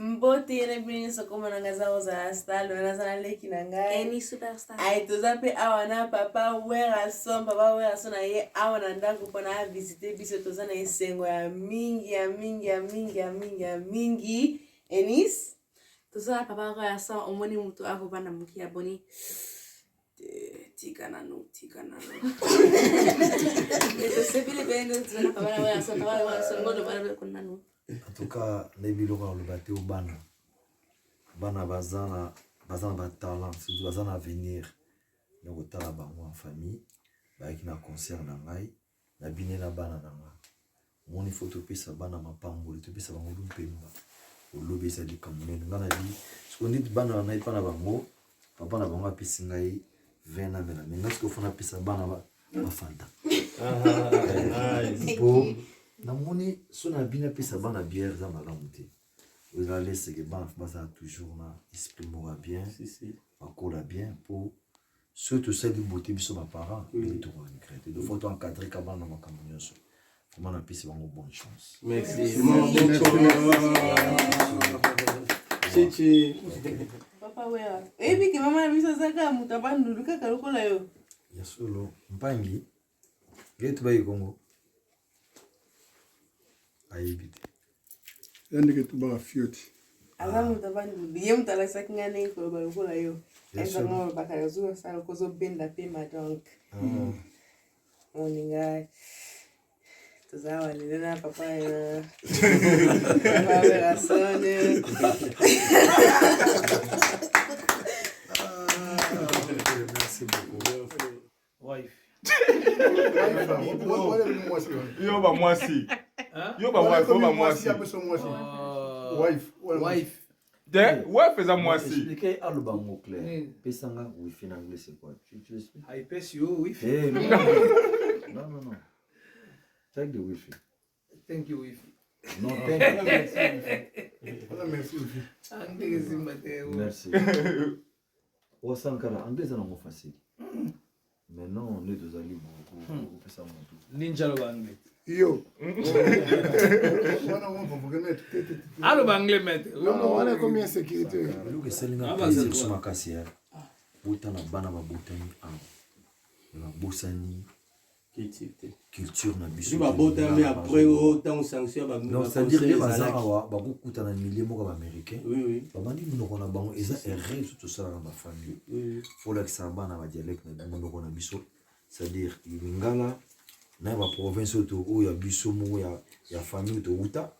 Mbote na bini sokoma na ngaza oza star na sana leki na ngai. Any superstar. Ai toza pe awana papa wera son na ye awana ndako pona visiter biso toza na esengo ya mingi. Enis Toza papa wera son omoni mutu ako bana mukia boni. Tika nano. Eto sepile bengo toza papa wera son ngodo bana konano. En tout cas, les biloko le bateau bana bazana ba talent, surtout bazana avenir. Donc tala bango en famille, ba qui na concert na ngai, na bine na bana na nga. Moni photo pesa bana mapamboli, to pesa bango lumpemba. O lobe sa di kamune ngana di. Ce qu'on dit bana na ipa na bango, papa na bango apesi ngai 20 na mena. Mais est-ce que fona pesa bana ba fanta. Bon namoni sona bina pesa bana bière za malamu te. Vous allez c'est que bana basa toujours na esprit mora bien, akola bien pour surtout celle de beauté biso ba parents et tout regretter. De faut encadrer ka bana makambo nyonso. Comment na pesa bango bonne chance. Merci. papa wera. Ebi ke mama biso zaka mutabandu kaka lokola yo. Ya solo mpangi. Getu ba Kongo. Aibite. Yandike tuba fioti. Azamu tabandu biye mutala sakingane ko ba lokola yo. Eza ngo bakarazu sala kozo benda pe ma donc. Oninga. Tozawa nina papa ya. Papa wera sone. Merci beaucoup. Wife. Yo ba mwasi. Yo ba wife, yo ba mwasi. Wife. De, wife eza mwasi. Expliquez à le bango clair. Pesanga wifi en anglais c'est quoi? Tu l'expliques? I pass you wife. Eh non. Check the wifi. Thank you wife. Non, thank Merci. Wasankara, anglais c'est non facile. Mais non, on est deux alliés beaucoup ça monte. Ninja lo anglais. Yo. Allo anglais mate. On a combien de sécurité? Le que c'est linga plaisir sur ma cassière. Bouta na bana ba botani am. Na bosani culture na biso. Tu vas botter mais après autant sanction ba. Non, c'est-à-dire que bazara wa ba kuta na milieu moko américain. Oui. Ba bandi munoko na bango eza erreur tout ça dans ma famille. Faut que ça bana ba dialecte na munoko na biso. C'est-à-dire lingala na ba province to o ya biso mo ya famille to uta.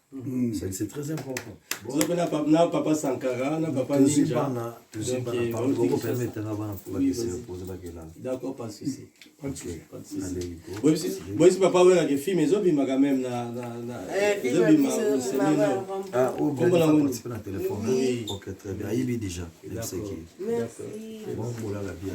C'est très important. Bon, na papa Sankara, na papa Ninja. Vous permettez na bana pour se poser la question. D'accord, pas de souci. Pas de souci. Bon, si papa veut la fille mais zo bima quand même na ah, oh, bien, on participe à téléphone. OK, très bien. Il est déjà. Merci. Bon, voilà la bière.